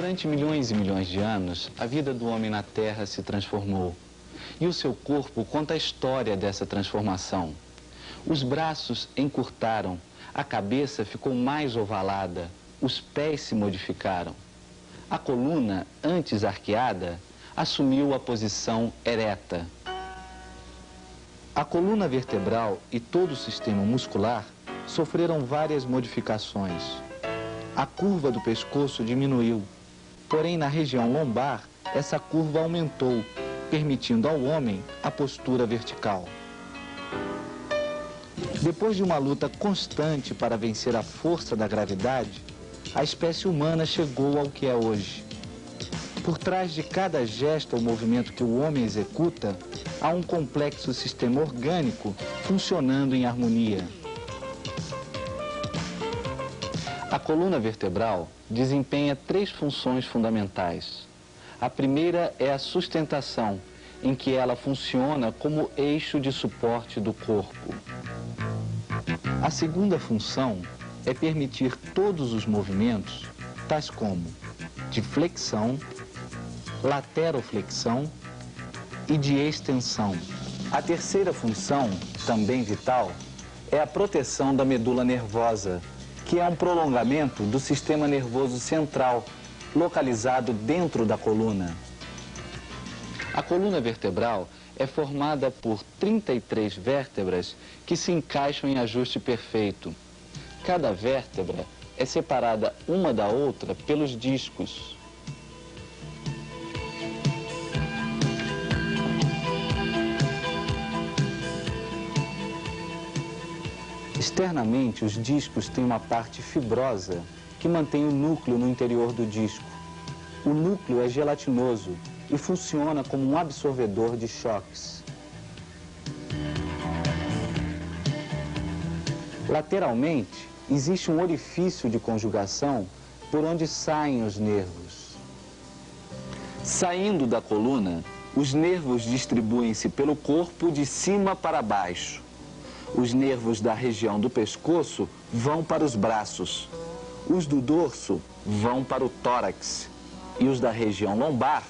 Durante milhões e milhões de anos, a vida do homem na Terra se transformou. E o seu corpo conta a história dessa transformação. Os braços encurtaram, a cabeça ficou mais ovalada, os pés se modificaram. A coluna, antes arqueada, assumiu a posição ereta. A coluna vertebral e todo o sistema muscular sofreram várias modificações. A curva do pescoço diminuiu, porém na região lombar essa curva aumentou, permitindo ao homem a postura vertical. Depois de uma luta constante para vencer a força da gravidade, a espécie humana chegou ao que é hoje. Por trás de cada gesto ou movimento que o homem executa, há um complexo sistema orgânico funcionando em harmonia. A coluna vertebral desempenha 3 funções fundamentais. A primeira é a sustentação, em que ela funciona como eixo de suporte do corpo. A segunda função é permitir todos os movimentos, tais como de flexão, lateroflexão e de extensão. A terceira função, também vital, é a proteção da medula nervosa, que é um prolongamento do sistema nervoso central, localizado dentro da coluna. A coluna vertebral é formada por 33 vértebras que se encaixam em ajuste perfeito. Cada vértebra é separada uma da outra pelos discos. Externamente, os discos têm uma parte fibrosa que mantém o núcleo no interior do disco. O núcleo é gelatinoso e funciona como um absorvedor de choques. Lateralmente, existe um orifício de conjugação por onde saem os nervos. Saindo da coluna, os nervos distribuem-se pelo corpo de cima para baixo. Os nervos da região do pescoço vão para os braços. Os do dorso vão para o tórax. E os da região lombar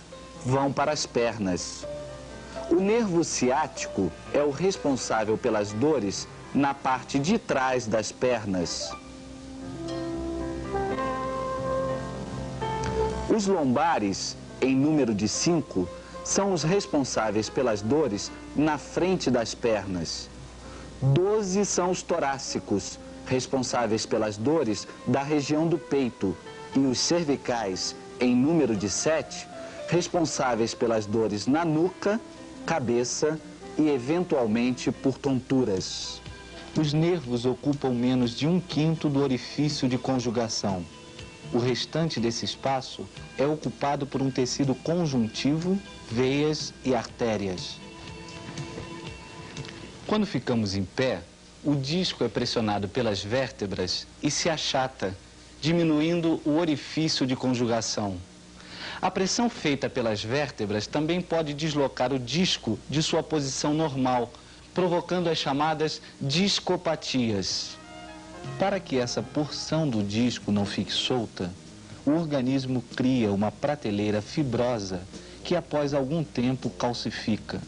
vão para as pernas. O nervo ciático é o responsável pelas dores na parte de trás das pernas. Os lombares, em número de 5, são os responsáveis pelas dores na frente das pernas. 12 são os torácicos, responsáveis pelas dores da região do peito, e os cervicais, em número de 7, responsáveis pelas dores na nuca, cabeça e, eventualmente, por tonturas. Os nervos ocupam menos de 1/5 do orifício de conjugação. O restante desse espaço é ocupado por um tecido conjuntivo, veias e artérias. Quando ficamos em pé, o disco é pressionado pelas vértebras e se achata, diminuindo o orifício de conjugação. A pressão feita pelas vértebras também pode deslocar o disco de sua posição normal, provocando as chamadas discopatias. Para que essa porção do disco não fique solta, o organismo cria uma prateleira fibrosa que após algum tempo calcifica.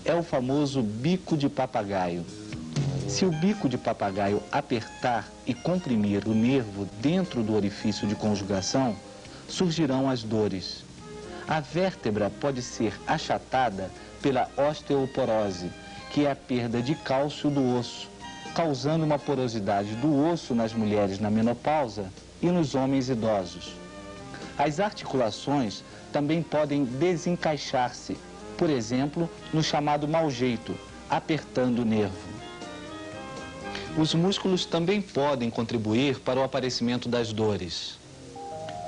É o famoso bico de papagaio. Se o bico de papagaio apertar e comprimir o nervo dentro do orifício de conjugação, surgirão as dores. A vértebra pode ser achatada pela osteoporose, que é a perda de cálcio do osso, causando uma porosidade do osso nas mulheres na menopausa e nos homens idosos. As articulações também podem desencaixar-se, por exemplo, no chamado mau jeito, apertando o nervo. Os músculos também podem contribuir para o aparecimento das dores.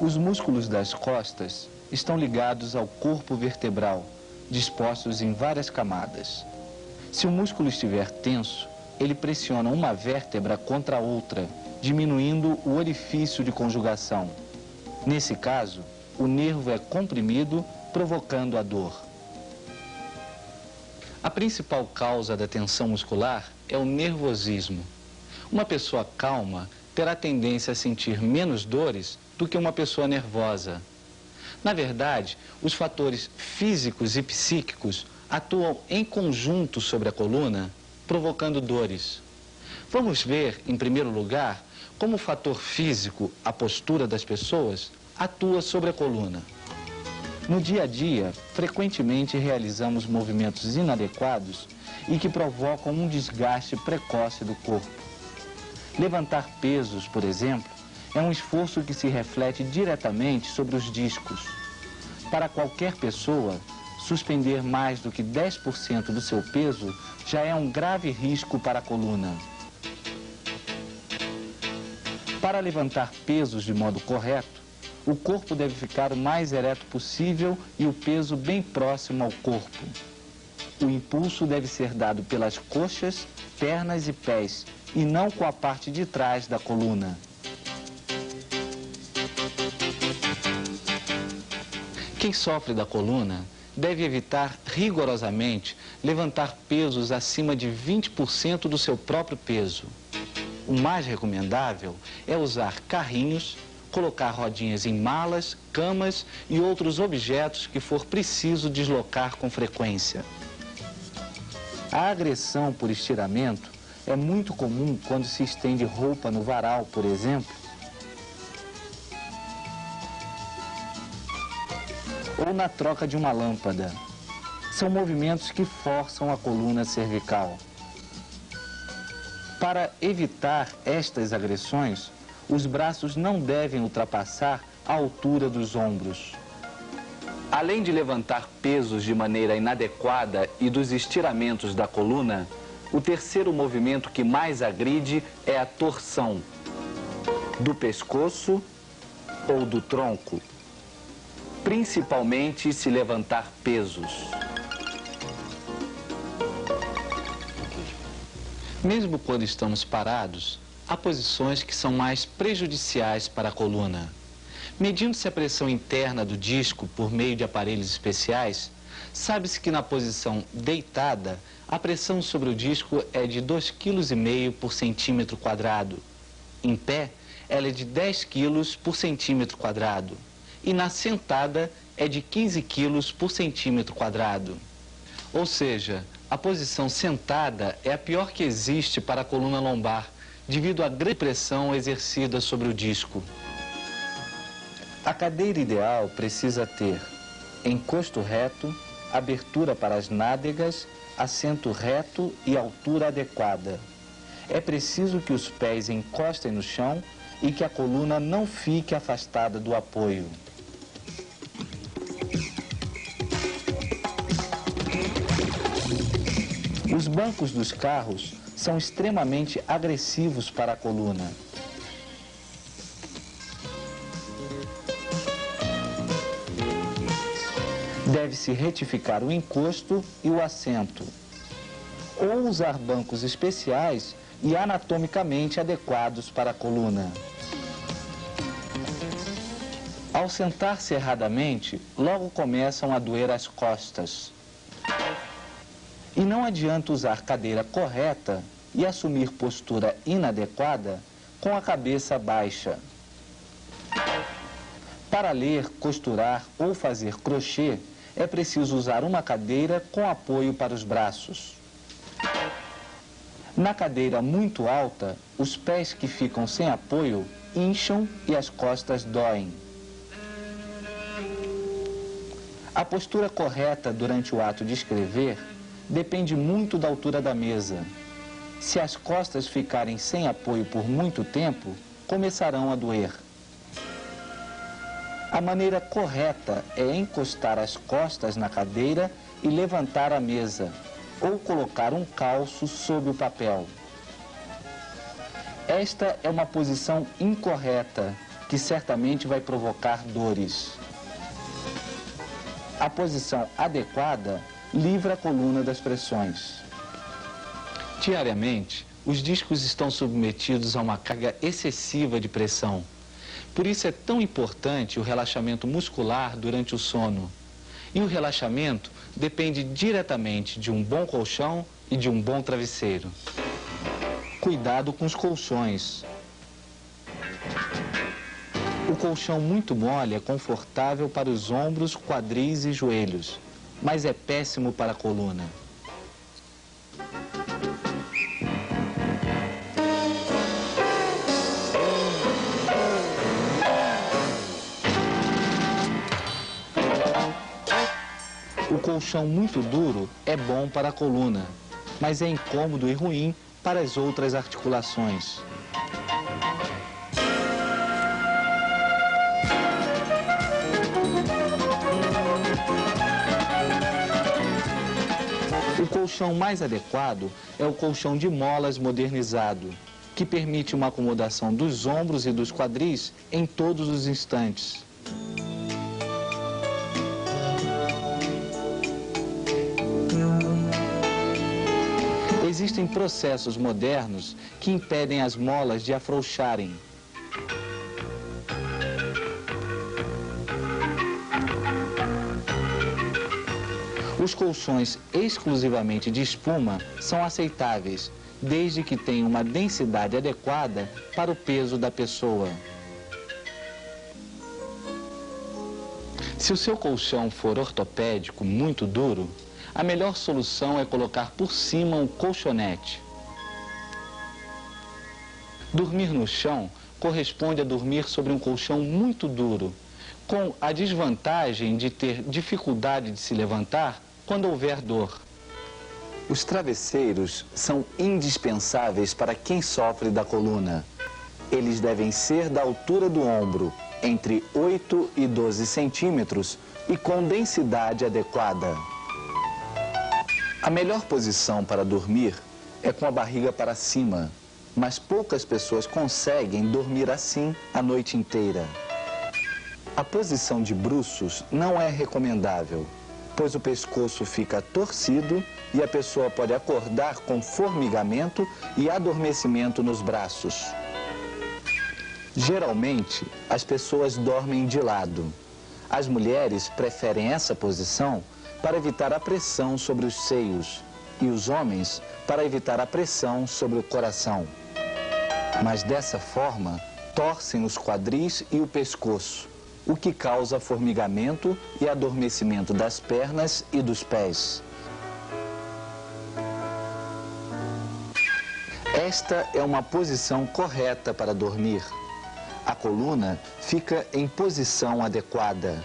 Os músculos das costas estão ligados ao corpo vertebral, dispostos em várias camadas. Se o músculo estiver tenso, ele pressiona uma vértebra contra a outra, diminuindo o orifício de conjugação. Nesse caso, o nervo é comprimido, provocando a dor. A principal causa da tensão muscular é o nervosismo. Uma pessoa calma terá tendência a sentir menos dores do que uma pessoa nervosa. Na verdade, os fatores físicos e psíquicos atuam em conjunto sobre a coluna, provocando dores. Vamos ver, em primeiro lugar, como o fator físico, a postura das pessoas, atua sobre a coluna. No dia a dia, frequentemente realizamos movimentos inadequados e que provocam um desgaste precoce do corpo. Levantar pesos, por exemplo, é um esforço que se reflete diretamente sobre os discos. Para qualquer pessoa, suspender mais do que 10% do seu peso já é um grave risco para a coluna. Para levantar pesos de modo correto, o corpo deve ficar o mais ereto possível e o peso bem próximo ao corpo. O impulso deve ser dado pelas coxas, pernas e pés, e não com a parte de trás da coluna. Quem sofre da coluna deve evitar rigorosamente levantar pesos acima de 20% do seu próprio peso. O mais recomendável é usar carrinhos, colocar rodinhas em malas, camas e outros objetos que for preciso deslocar com frequência. A agressão por estiramento é muito comum quando se estende roupa no varal, por exemplo, ou na troca de uma lâmpada. São movimentos que forçam a coluna cervical. Para evitar estas agressões, os braços não devem ultrapassar a altura dos ombros. Além de levantar pesos de maneira inadequada e dos estiramentos da coluna, o terceiro movimento que mais agride é a torção do pescoço ou do tronco, principalmente se levantar pesos. Mesmo quando estamos parados, há posições que são mais prejudiciais para a coluna. Medindo-se a pressão interna do disco por meio de aparelhos especiais, sabe-se que na posição deitada, a pressão sobre o disco é de 2,5 kg por centímetro quadrado. Em pé, ela é de 10 kg por centímetro quadrado. E na sentada é de 15 kg por centímetro quadrado. Ou seja, a posição sentada é a pior que existe para a coluna lombar, devido à grande pressão exercida sobre o disco. A cadeira ideal precisa ter encosto reto, abertura para as nádegas, assento reto e altura adequada. É preciso que os pés encostem no chão e que a coluna não fique afastada do apoio. Os bancos dos carros são extremamente agressivos para a coluna. Deve-se retificar o encosto e o assento, ou usar bancos especiais e anatomicamente adequados para a coluna. Ao sentar-se erradamente, logo começam a doer as costas. E não adianta usar cadeira correta e assumir postura inadequada com a cabeça baixa. Para ler, costurar ou fazer crochê, é preciso usar uma cadeira com apoio para os braços. Na cadeira muito alta, os pés que ficam sem apoio incham e as costas doem. A postura correta durante o ato de escrever depende muito da altura da mesa. Se as costas ficarem sem apoio por muito tempo, começarão a doer. A maneira correta é encostar as costas na cadeira e levantar a mesa, ou colocar um calço sob o papel. Esta é uma posição incorreta, que certamente vai provocar dores. A posição adequada livra a coluna das pressões. Diariamente, os discos estão submetidos a uma carga excessiva de pressão. Por isso é tão importante o relaxamento muscular durante o sono. E o relaxamento depende diretamente de um bom colchão e de um bom travesseiro. Cuidado com os colchões. O colchão muito mole é confortável para os ombros, quadris e joelhos, mas é péssimo para a coluna. O colchão muito duro é bom para a coluna, mas é incômodo e ruim para as outras articulações. O colchão mais adequado é o colchão de molas modernizado, que permite uma acomodação dos ombros e dos quadris em todos os instantes. Existem processos modernos que impedem as molas de afrouxarem. Os colchões exclusivamente de espuma são aceitáveis, desde que tenham uma densidade adequada para o peso da pessoa. Se o seu colchão for ortopédico muito duro, a melhor solução é colocar por cima um colchonete. Dormir no chão corresponde a dormir sobre um colchão muito duro, com a desvantagem de ter dificuldade de se levantar quando houver dor. Os travesseiros são indispensáveis para quem sofre da coluna. Eles devem ser da altura do ombro, entre 8 e 12 centímetros e com densidade adequada. A melhor posição para dormir é com a barriga para cima, mas poucas pessoas conseguem dormir assim a noite inteira. A posição de bruços não é recomendável, pois o pescoço fica torcido e a pessoa pode acordar com formigamento e adormecimento nos braços. Geralmente, as pessoas dormem de lado. As mulheres preferem essa posição para evitar a pressão sobre os seios e os homens para evitar a pressão sobre o coração. Mas dessa forma, torcem os quadris e o pescoço, o que causa formigamento e adormecimento das pernas e dos pés. Esta é uma posição correta para dormir. A coluna fica em posição adequada.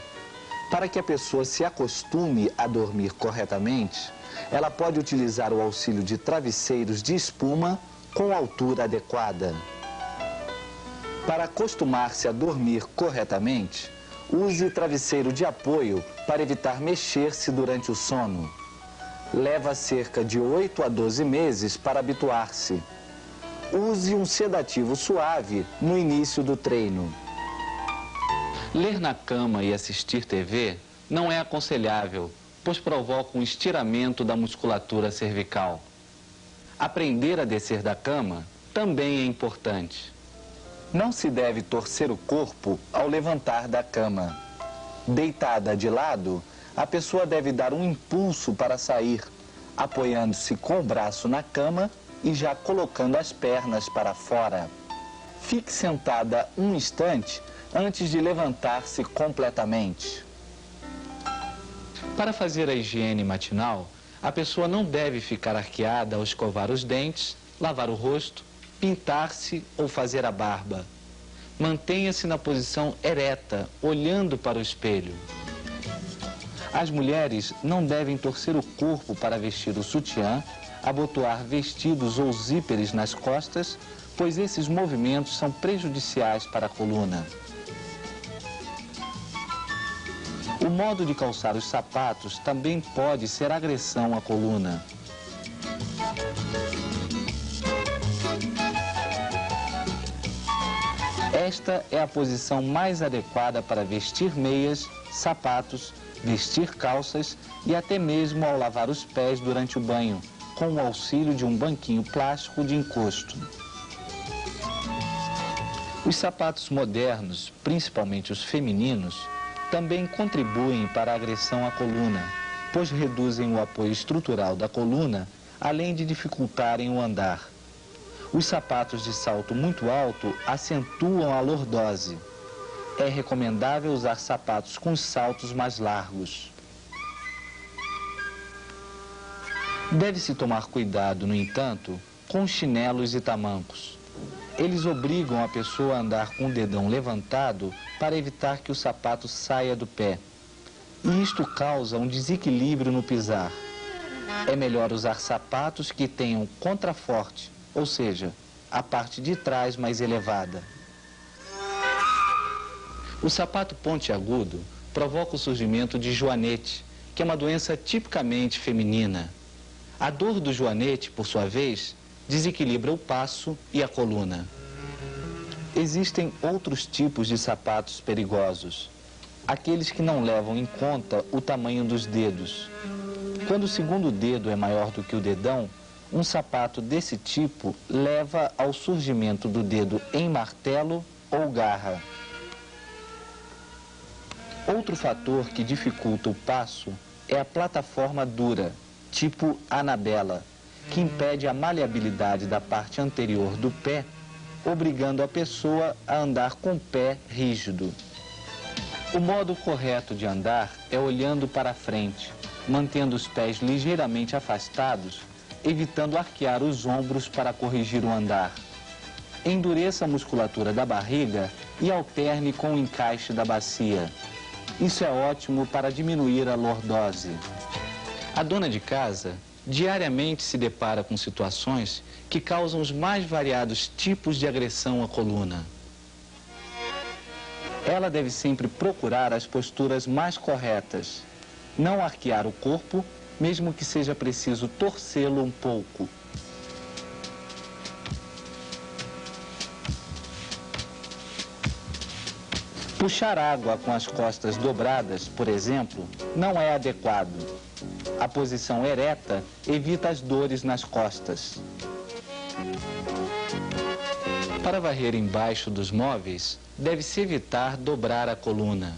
Para que a pessoa se acostume a dormir corretamente, ela pode utilizar o auxílio de travesseiros de espuma com altura adequada. Para acostumar-se a dormir corretamente, use travesseiro de apoio para evitar mexer-se durante o sono. Leva cerca de 8 a 12 meses para habituar-se. Use um sedativo suave no início do treino. Ler na cama e assistir TV não é aconselhável, pois provoca um estiramento da musculatura cervical. Aprender a descer da cama também é importante. Não se deve torcer o corpo ao levantar da cama. Deitada de lado, a pessoa deve dar um impulso para sair, apoiando-se com o braço na cama e já colocando as pernas para fora. Fique sentada um instante antes de levantar-se completamente. Para fazer a higiene matinal, a pessoa não deve ficar arqueada ao escovar os dentes, lavar o rosto, pintar-se ou fazer a barba. Mantenha-se na posição ereta, olhando para o espelho. As mulheres não devem torcer o corpo para vestir o sutiã, abotoar vestidos ou zíperes nas costas, pois esses movimentos são prejudiciais para a coluna. O modo de calçar os sapatos também pode ser agressão à coluna. Esta é a posição mais adequada para vestir meias, sapatos, vestir calças e até mesmo ao lavar os pés durante o banho, com o auxílio de um banquinho plástico de encosto. Os sapatos modernos, principalmente os femininos, também contribuem para a agressão à coluna, pois reduzem o apoio estrutural da coluna, além de dificultarem o andar. Os sapatos de salto muito alto acentuam a lordose. É recomendável usar sapatos com saltos mais largos. Deve-se tomar cuidado, no entanto, com chinelos e tamancos. Eles obrigam a pessoa a andar com o dedão levantado para evitar que o sapato saia do pé. E isto causa um desequilíbrio no pisar. É melhor usar sapatos que tenham contraforte, ou seja, a parte de trás mais elevada. O sapato pontiagudo provoca o surgimento de joanete, que é uma doença tipicamente feminina. A dor do joanete, por sua vez, desequilibra o passo e a coluna. Existem outros tipos de sapatos perigosos, aqueles que não levam em conta o tamanho dos dedos. Quando o segundo dedo é maior do que o dedão, um sapato desse tipo leva ao surgimento do dedo em martelo ou garra. Outro fator que dificulta o passo é a plataforma dura, tipo Anabela, que impede a maleabilidade da parte anterior do pé, obrigando a pessoa a andar com o pé rígido. O modo correto de andar é olhando para frente, mantendo os pés ligeiramente afastados, evitando arquear os ombros para corrigir o andar. Endureça a musculatura da barriga e alterne com o encaixe da bacia. Isso é ótimo para diminuir a lordose. A dona de casa diariamente se depara com situações que causam os mais variados tipos de agressão à coluna. Ela deve sempre procurar as posturas mais corretas, não arquear o corpo, mesmo que seja preciso torcê-lo um pouco. Puxar água com as costas dobradas, por exemplo, não é adequado. A posição ereta evita as dores nas costas. Para varrer embaixo dos móveis, deve-se evitar dobrar a coluna.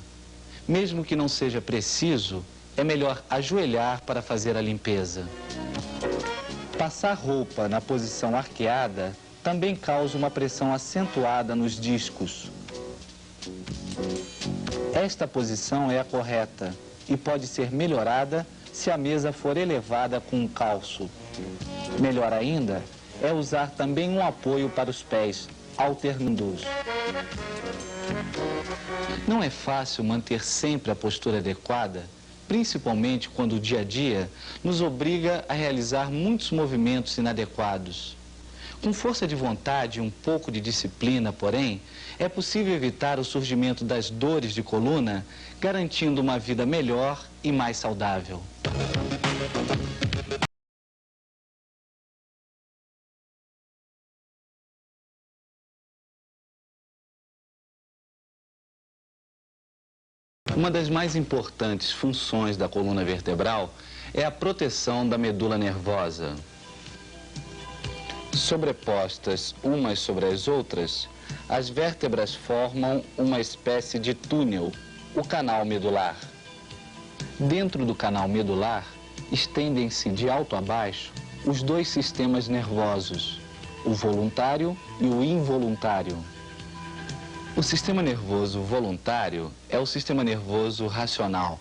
Mesmo que não seja preciso, é melhor ajoelhar para fazer a limpeza. Passar roupa na posição arqueada também causa uma pressão acentuada nos discos. Esta posição é a correta e pode ser melhorada se a mesa for elevada com um calço. Melhor ainda é usar também um apoio para os pés, alternando-os. Não é fácil manter sempre a postura adequada, principalmente quando o dia a dia nos obriga a realizar muitos movimentos inadequados. Com força de vontade e um pouco de disciplina, porém, é possível evitar o surgimento das dores de coluna, garantindo uma vida melhor e mais saudável. Uma das mais importantes funções da coluna vertebral é a proteção da medula nervosa. Sobrepostas umas sobre as outras, as vértebras formam uma espécie de túnel, o canal medular. Dentro do canal medular, estendem-se de alto a baixo os dois sistemas nervosos, o voluntário e o involuntário. O sistema nervoso voluntário é o sistema nervoso racional.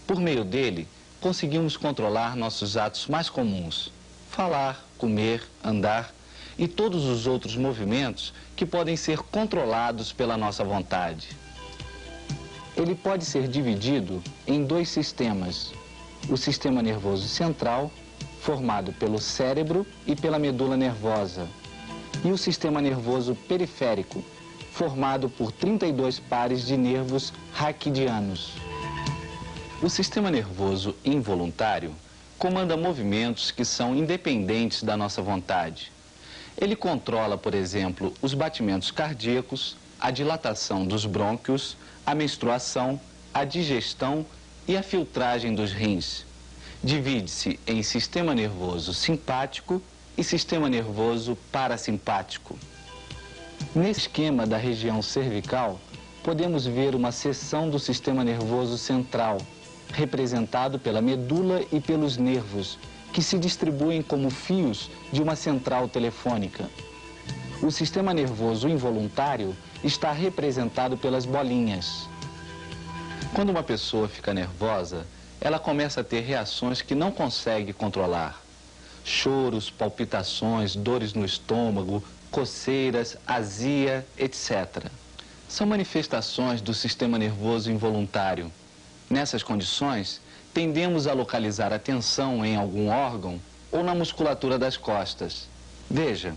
Por meio dele, conseguimos controlar nossos atos mais comuns: falar, comer, andar e todos os outros movimentos que podem ser controlados pela nossa vontade. Ele pode ser dividido em dois sistemas: o sistema nervoso central, formado pelo cérebro e pela medula nervosa, e o sistema nervoso periférico, formado por 32 pares de nervos raquidianos. O sistema nervoso involuntário comanda movimentos que são independentes da nossa vontade. Ele controla, por exemplo, os batimentos cardíacos, a dilatação dos brônquios, a menstruação, a digestão e a filtragem dos rins. Divide-se em sistema nervoso simpático e sistema nervoso parasimpático. Nesse esquema da região cervical, podemos ver uma seção do sistema nervoso central, representado pela medula e pelos nervos, que se distribuem como fios de uma central telefônica. O sistema nervoso involuntário está representado pelas bolinhas. Quando uma pessoa fica nervosa, ela começa a ter reações que não consegue controlar. Choros, palpitações, dores no estômago, coceiras, azia, etc. São manifestações do sistema nervoso involuntário. Nessas condições, tendemos a localizar a tensão em algum órgão ou na musculatura das costas. Veja,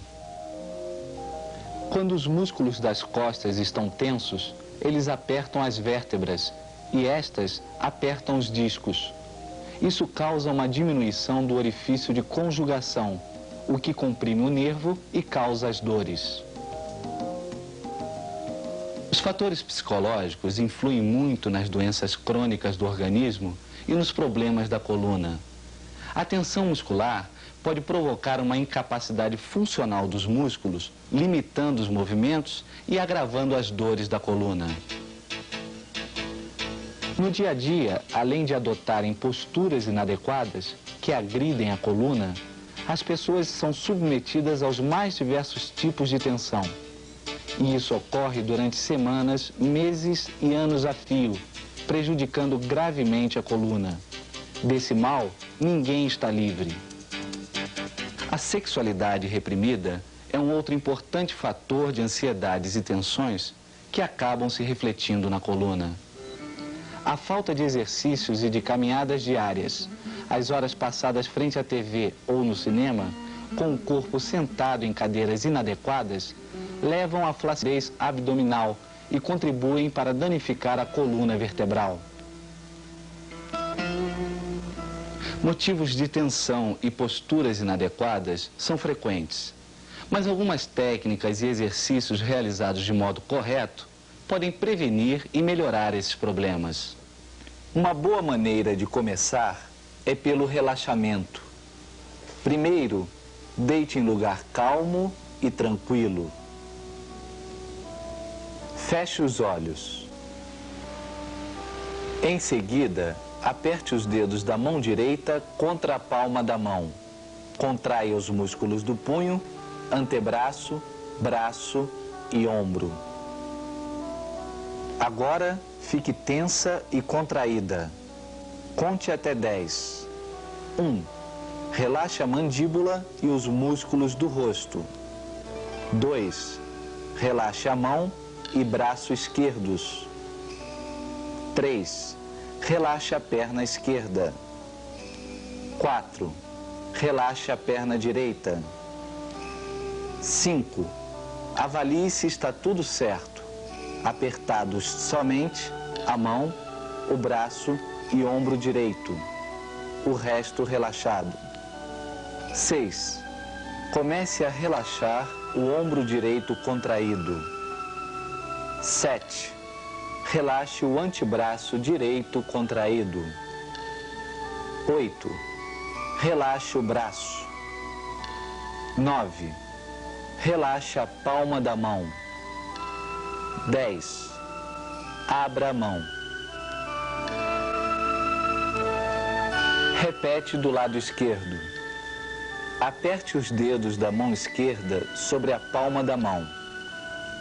quando os músculos das costas estão tensos, eles apertam as vértebras e estas apertam os discos. Isso causa uma diminuição do orifício de conjugação, o que comprime o nervo e causa as dores. Os fatores psicológicos influem muito nas doenças crônicas do organismo e nos problemas da coluna. A tensão muscular pode provocar uma incapacidade funcional dos músculos, limitando os movimentos e agravando as dores da coluna. No dia a dia, além de adotarem posturas inadequadas que agridem a coluna, as pessoas são submetidas aos mais diversos tipos de tensão. E isso ocorre durante semanas, meses e anos a fio, prejudicando gravemente a coluna. Desse mal, ninguém está livre. A sexualidade reprimida é um outro importante fator de ansiedades e tensões que acabam se refletindo na coluna. A falta de exercícios e de caminhadas diárias, as horas passadas frente à TV ou no cinema, com o corpo sentado em cadeiras inadequadas, levam à flacidez abdominal e contribuem para danificar a coluna vertebral. Motivos de tensão e posturas inadequadas são frequentes, mas algumas técnicas e exercícios realizados de modo correto podem prevenir e melhorar esses problemas. Uma boa maneira de começar é pelo relaxamento. Primeiro, deite em lugar calmo e tranquilo. Feche os olhos. Em seguida, aperte os dedos da mão direita contra a palma da mão. Contraia os músculos do punho, antebraço, braço e ombro. Agora, fique tensa e contraída. Conte até 10. 1. Relaxe a mandíbula e os músculos do rosto. 2. Relaxe a mão e braço esquerdos. 3. Relaxe a perna esquerda. 4. Relaxe a perna direita. 5. Avalie se está tudo certo. Apertados somente a mão, o braço e ombro direito. O resto relaxado. 6. Comece a relaxar o ombro direito contraído. 7. Relaxe o antebraço direito contraído. 8. Relaxe o braço. 9. Relaxe a palma da mão. 10. Abra a mão. Repete do lado esquerdo. Aperte os dedos da mão esquerda sobre a palma da mão.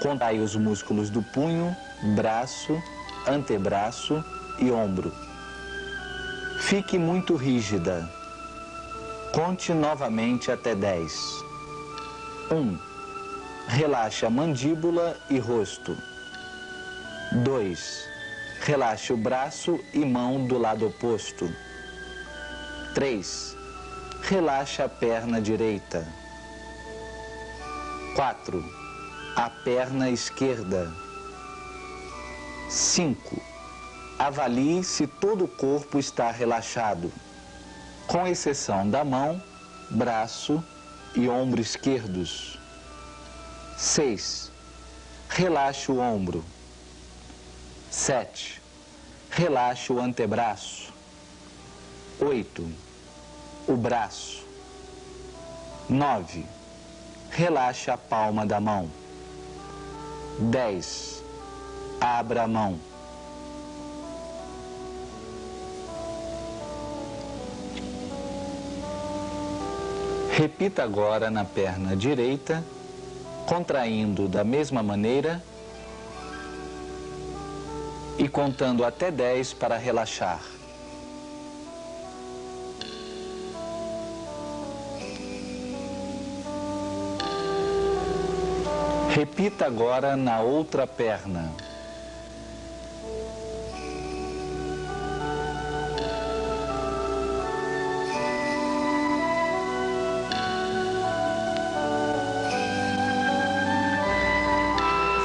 Contraia os músculos do punho, braço, antebraço e ombro. Fique muito rígida. Conte novamente até 10. 1. Relaxe a mandíbula e rosto. 2. Relaxe o braço e mão do lado oposto. 3. Relaxe a perna direita. 4. A perna esquerda. 5. Avalie se todo o corpo está relaxado, com exceção da mão, braço e ombro esquerdos. 6. Relaxe o ombro. 7. Relaxe o antebraço. 8. O braço. 9. Relaxe a palma da mão. 10. Abra a mão. Repita agora na perna direita contraindo da mesma maneira e contando até 10 para relaxar. Repita agora na outra perna.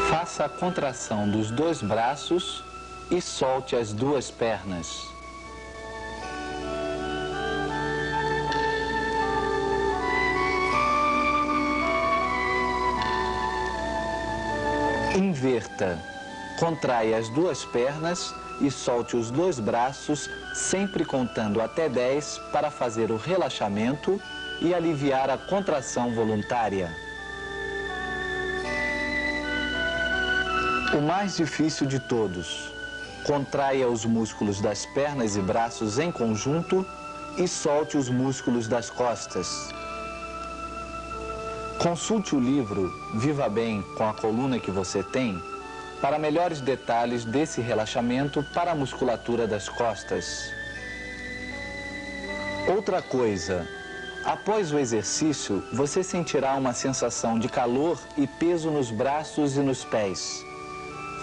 Faça a contração dos 2 braços e solte as 2 pernas. Inverta. Contrai as 2 pernas e solte os 2 braços, sempre contando até 10 para fazer o relaxamento e aliviar a contração voluntária. O mais difícil de todos. Contraia os músculos das pernas e braços em conjunto e solte os músculos das costas. Consulte o livro Viva Bem com a coluna que você tem para melhores detalhes desse relaxamento para a musculatura das costas. Outra coisa, após o exercício, você sentirá uma sensação de calor e peso nos braços e nos pés.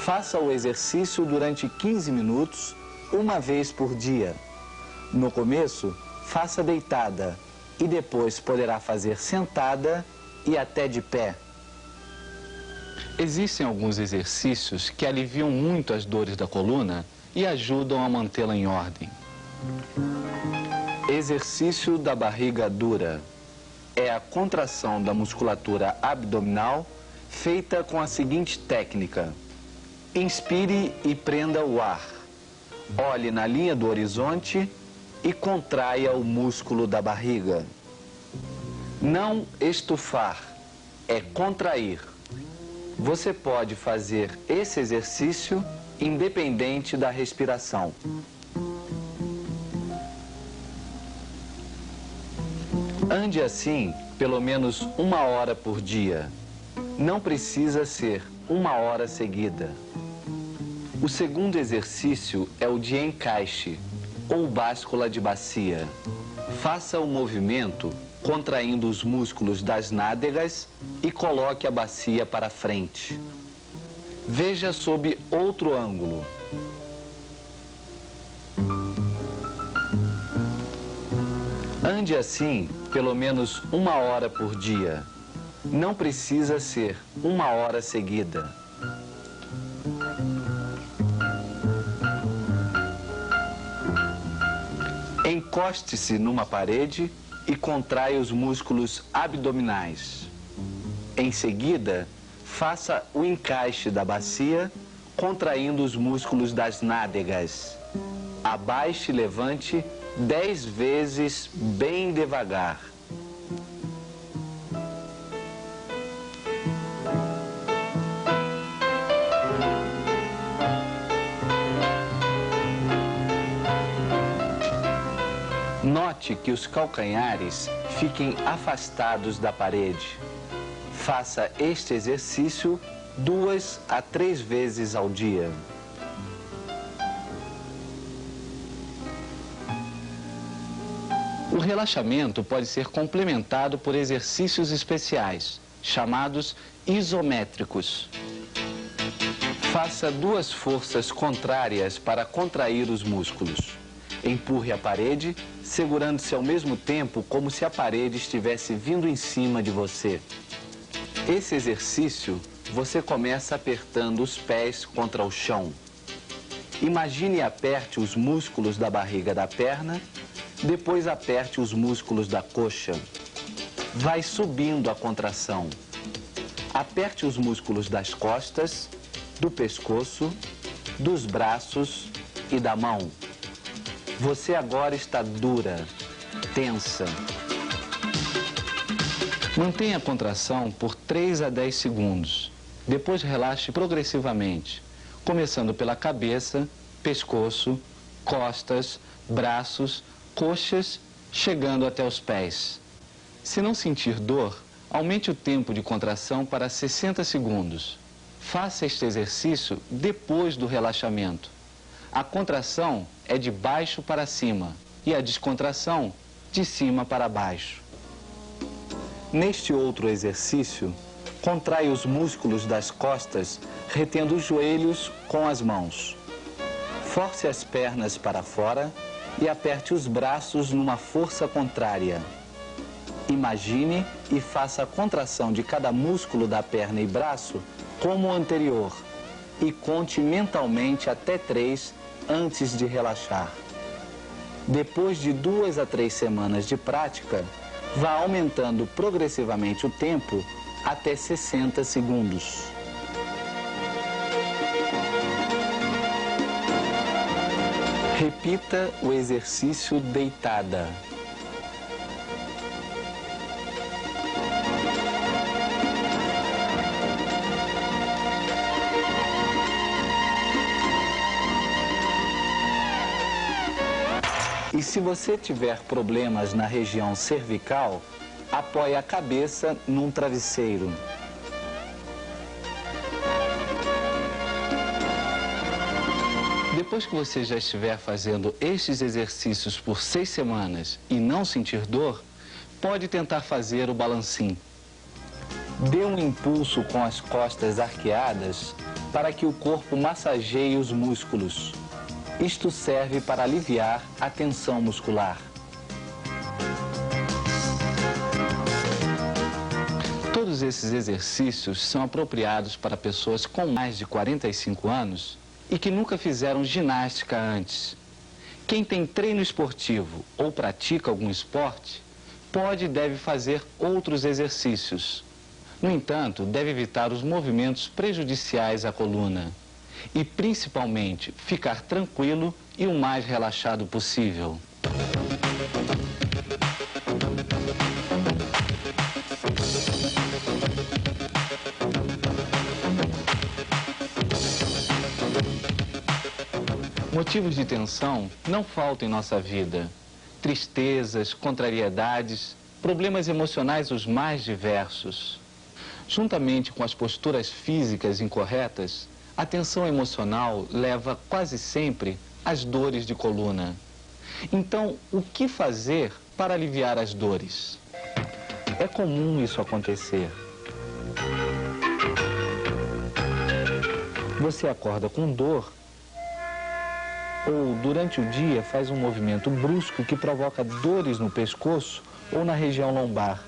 Faça o exercício durante 15 minutos, uma vez por dia. No começo, faça deitada e depois poderá fazer sentada e até de pé. Existem alguns exercícios que aliviam muito as dores da coluna e ajudam a mantê-la em ordem. Exercício da barriga dura. É a contração da musculatura abdominal feita com a seguinte técnica. Inspire e prenda o ar. Olhe na linha do horizonte e contraia o músculo da barriga. Não estufar, é contrair. Você pode fazer esse exercício independente da respiração. Ande assim pelo menos 1 hora por dia. Não precisa ser 1 hora seguida. O segundo exercício é o de encaixe, ou báscula de bacia. Faça o movimento contraindo os músculos das nádegas e coloque a bacia para frente. Veja sob outro ângulo. Ande assim pelo menos 1 hora por dia. Não precisa ser 1 hora seguida. Encoste-se numa parede e contrai os músculos abdominais. Em seguida, faça o encaixe da bacia, contraindo os músculos das nádegas. Abaixe e levante 10 vezes bem devagar. Note que os calcanhares fiquem afastados da parede. Faça este exercício 2 a 3 vezes ao dia. O relaxamento pode ser complementado por exercícios especiais, chamados isométricos. Faça 2 forças contrárias para contrair os músculos. Empurre a parede, segurando-se ao mesmo tempo como se a parede estivesse vindo em cima de você. Esse exercício você começa apertando os pés contra o chão. Imagine e aperte os músculos da barriga da perna, depois aperte os músculos da coxa. Vai subindo a contração. Aperte os músculos das costas, do pescoço, dos braços e da mão. Você agora está dura, tensa. Mantenha a contração por 3 a 10 segundos. Depois relaxe progressivamente, começando pela cabeça, pescoço, costas, braços, coxas, chegando até os pés. Se não sentir dor, Aumente o tempo de contração para 60 segundos. Faça este exercício depois do relaxamento. A contração é de baixo para cima e a descontração de cima para baixo. Neste outro exercício, contrai os músculos das costas, retendo os joelhos com as mãos. Force as pernas para fora e aperte os braços numa força contrária. Imagine e faça a contração de cada músculo da perna e braço como o anterior e conte mentalmente até 3 antes de relaxar. Depois de 2 a 3 semanas de prática, vá aumentando progressivamente o tempo até 60 segundos. Repita o exercício deitada. E se você tiver problemas na região cervical, apoie a cabeça num travesseiro. Depois que você já estiver fazendo estes exercícios por 6 semanas e não sentir dor, pode tentar fazer o balancim. Dê um impulso com as costas arqueadas para que o corpo massageie os músculos. Isto serve para aliviar a tensão muscular. Todos esses exercícios são apropriados para pessoas com mais de 45 anos e que nunca fizeram ginástica antes. Quem tem treino esportivo ou pratica algum esporte, pode e deve fazer outros exercícios. No entanto, deve evitar os movimentos prejudiciais à coluna e, principalmente, ficar tranquilo e o mais relaxado possível. Motivos de tensão não faltam em nossa vida. Tristezas, contrariedades, problemas emocionais os mais diversos. Juntamente com as posturas físicas incorretas, a tensão emocional leva quase sempre às dores de coluna. Então, o que fazer para aliviar as dores? É comum isso acontecer. Você acorda com dor ou, durante o dia, faz um movimento brusco que provoca dores no pescoço ou na região lombar.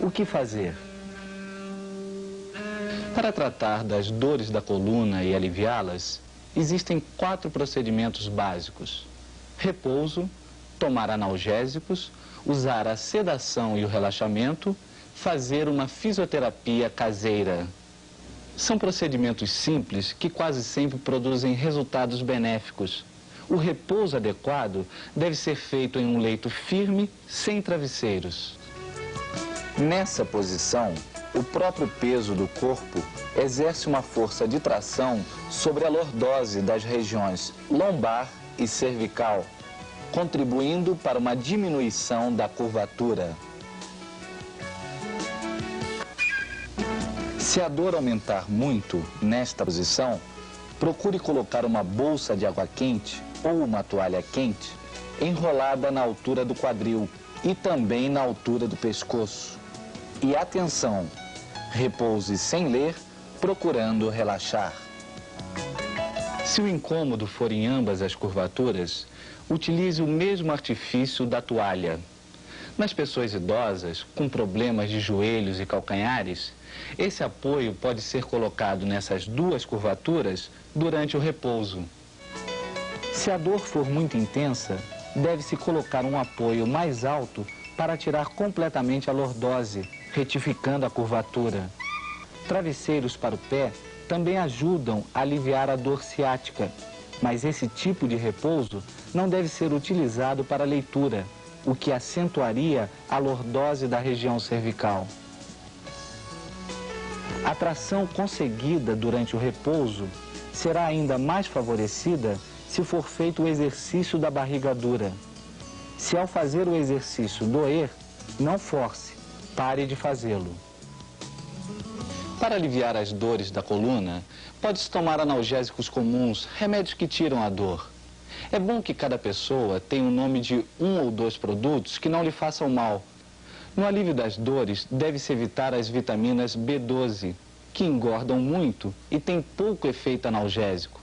O que fazer? Para tratar das dores da coluna e aliviá-las, existem 4 procedimentos básicos: repouso, tomar analgésicos, usar a sedação e o relaxamento, fazer uma fisioterapia caseira. São procedimentos simples que quase sempre produzem resultados benéficos. O repouso adequado deve ser feito em um leito firme, sem travesseiros. Nessa posição, o próprio peso do corpo exerce uma força de tração sobre a lordose das regiões lombar e cervical, contribuindo para uma diminuição da curvatura. Se a dor aumentar muito nesta posição, procure colocar uma bolsa de água quente ou uma toalha quente enrolada na altura do quadril e também na altura do pescoço. E atenção! Repouse sem ler, procurando relaxar. Se o incômodo for em ambas as curvaturas, utilize o mesmo artifício da toalha. Nas pessoas idosas, com problemas de joelhos e calcanhares, esse apoio pode ser colocado nessas 2 curvaturas durante o repouso. Se a dor for muito intensa, deve-se colocar um apoio mais alto para tirar completamente a lordose, retificando a curvatura. Travesseiros para o pé também ajudam a aliviar a dor ciática, mas esse tipo de repouso não deve ser utilizado para leitura, o que acentuaria a lordose da região cervical. A tração conseguida durante o repouso será ainda mais favorecida se for feito o exercício da barriga dura. Se ao fazer o exercício doer, não force, pare de fazê-lo. Para aliviar as dores da coluna, pode-se tomar analgésicos comuns, remédios que tiram a dor. É bom que cada pessoa tenha o nome de 1 ou 2 produtos que não lhe façam mal. No alívio das dores, deve-se evitar as vitaminas B12, que engordam muito e têm pouco efeito analgésico.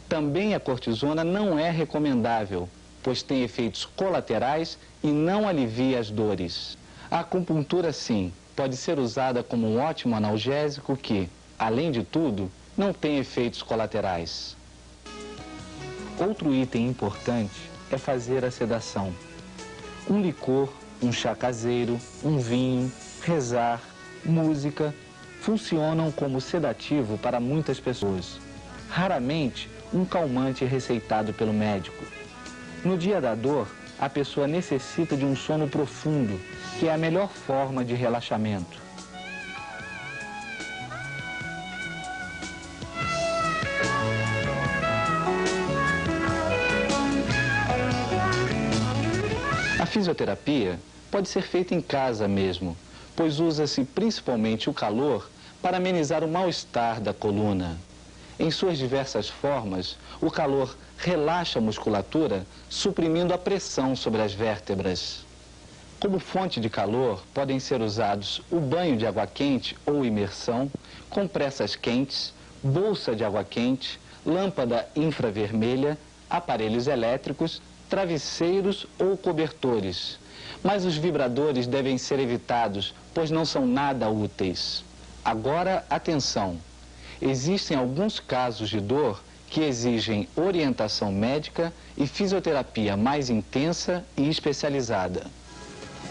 Também a cortisona não é recomendável, pois tem efeitos colaterais e não alivia as dores. A acupuntura, sim, pode ser usada como um ótimo analgésico que, além de tudo, não tem efeitos colaterais. Outro item importante é fazer a sedação. Um licor, um chá caseiro, um vinho, rezar, música, funcionam como sedativo para muitas pessoas. Raramente, um calmante receitado pelo médico. No dia da dor, a pessoa necessita de um sono profundo, que é a melhor forma de relaxamento. A fisioterapia pode ser feita em casa mesmo, pois usa-se principalmente o calor para amenizar o mal-estar da coluna. Em suas diversas formas, o calor relaxa a musculatura, suprimindo a pressão sobre as vértebras. Como fonte de calor, podem ser usados o banho de água quente ou imersão, compressas quentes, bolsa de água quente, lâmpada infravermelha, aparelhos elétricos, travesseiros ou cobertores. Mas os vibradores devem ser evitados, pois não são nada úteis. Agora, atenção! Existem alguns casos de dor que exigem orientação médica e fisioterapia mais intensa e especializada.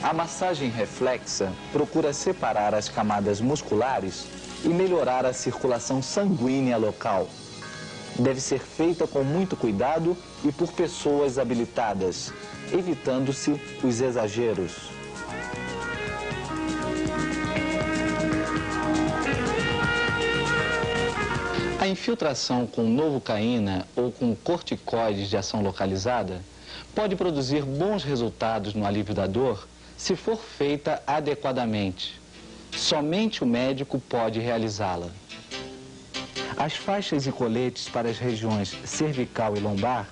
A massagem reflexa procura separar as camadas musculares e melhorar a circulação sanguínea local. Deve ser feita com muito cuidado e por pessoas habilitadas, evitando-se os exageros. A infiltração com novocaína ou com corticoides de ação localizada pode produzir bons resultados no alívio da dor se for feita adequadamente. Somente o médico pode realizá-la. As faixas e coletes para as regiões cervical e lombar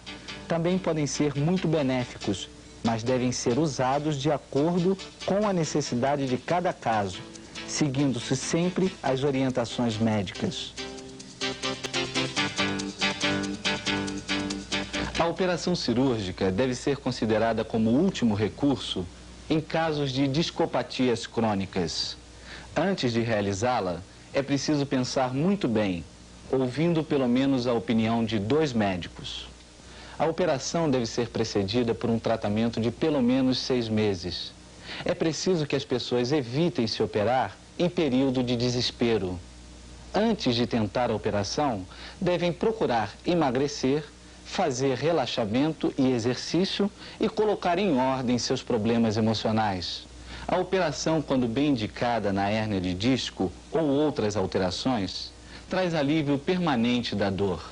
também podem ser muito benéficos, mas devem ser usados de acordo com a necessidade de cada caso, seguindo-se sempre as orientações médicas. A operação cirúrgica deve ser considerada como último recurso em casos de discopatias crônicas. Antes de realizá-la, é preciso pensar muito bem, ouvindo pelo menos a opinião de 2 médicos. A operação deve ser precedida por um tratamento de pelo menos 6 meses. É preciso que as pessoas evitem se operar em período de desespero. Antes de tentar a operação, devem procurar emagrecer, fazer relaxamento e exercício e colocar em ordem seus problemas emocionais. A operação, quando bem indicada na hérnia de disco ou outras alterações, traz alívio permanente da dor.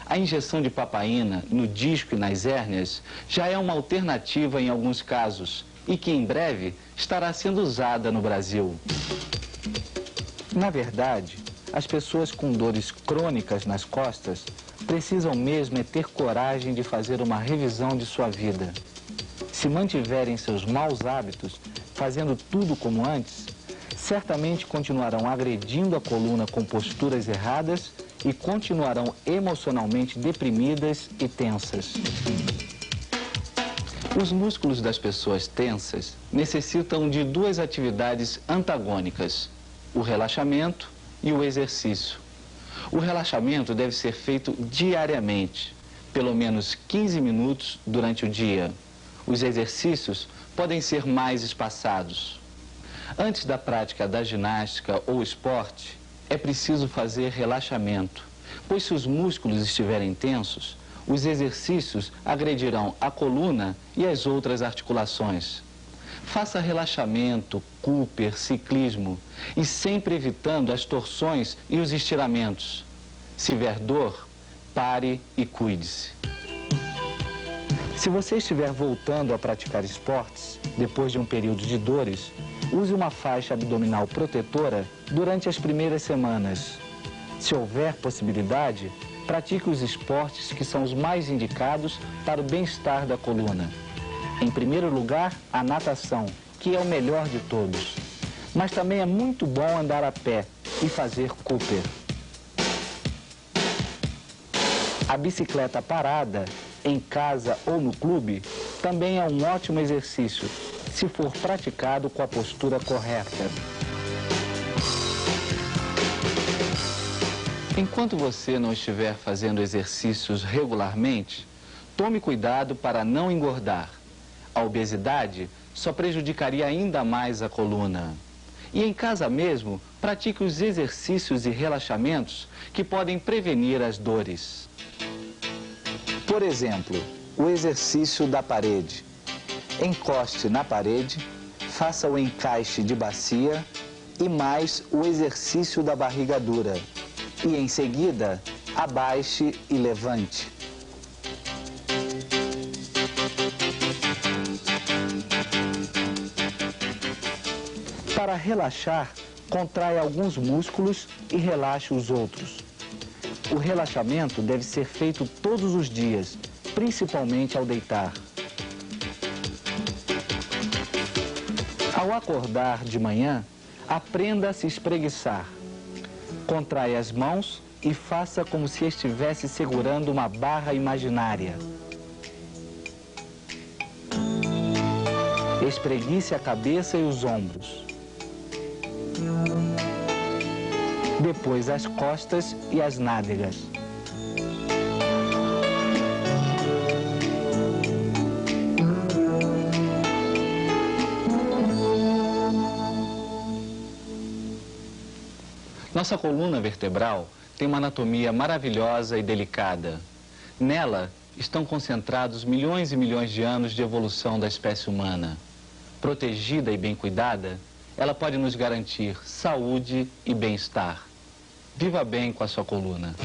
A injeção de papaína no disco e nas hérnias já é uma alternativa em alguns casos e que em breve estará sendo usada no Brasil. Na verdade, as pessoas com dores crônicas nas costas precisam mesmo é ter coragem de fazer uma revisão de sua vida. Se mantiverem seus maus hábitos, fazendo tudo como antes, certamente continuarão agredindo a coluna com posturas erradas e continuarão emocionalmente deprimidas e tensas. Os músculos das pessoas tensas necessitam de 2 atividades antagônicas, o relaxamento e o exercício. O relaxamento deve ser feito diariamente, pelo menos 15 minutos durante o dia. Os exercícios podem ser mais espaçados. Antes da prática da ginástica ou esporte, é preciso fazer relaxamento, pois se os músculos estiverem tensos, os exercícios agredirão a coluna e as outras articulações. Faça relaxamento, Cooper, ciclismo e sempre evitando as torções e os estiramentos. Se vier dor, pare e cuide-se. Se você estiver voltando a praticar esportes depois de um período de dores, use uma faixa abdominal protetora durante as primeiras semanas. Se houver possibilidade, pratique os esportes que são os mais indicados para o bem-estar da coluna. Em primeiro lugar, a natação, que é o melhor de todos. Mas também é muito bom andar a pé e fazer Cooper. A bicicleta parada, em casa ou no clube, também é um ótimo exercício, se for praticado com a postura correta. Enquanto você não estiver fazendo exercícios regularmente, tome cuidado para não engordar. A obesidade só prejudicaria ainda mais a coluna. E em casa mesmo, pratique os exercícios e relaxamentos que podem prevenir as dores. Por exemplo, o exercício da parede. Encoste na parede, faça o encaixe de bacia e mais o exercício da barriga dura. E em seguida, abaixe e levante. Para relaxar, contrai alguns músculos e relaxe os outros. O relaxamento deve ser feito todos os dias, principalmente ao deitar. Ao acordar de manhã, aprenda a se espreguiçar. Contrai as mãos e faça como se estivesse segurando uma barra imaginária. Espreguice a cabeça e os ombros. Depois as costas e as nádegas. Nossa coluna vertebral tem uma anatomia maravilhosa e delicada. Nela estão concentrados milhões e milhões de anos de evolução da espécie humana. Protegida e bem cuidada, ela pode nos garantir saúde e bem-estar. Viva bem com a sua coluna.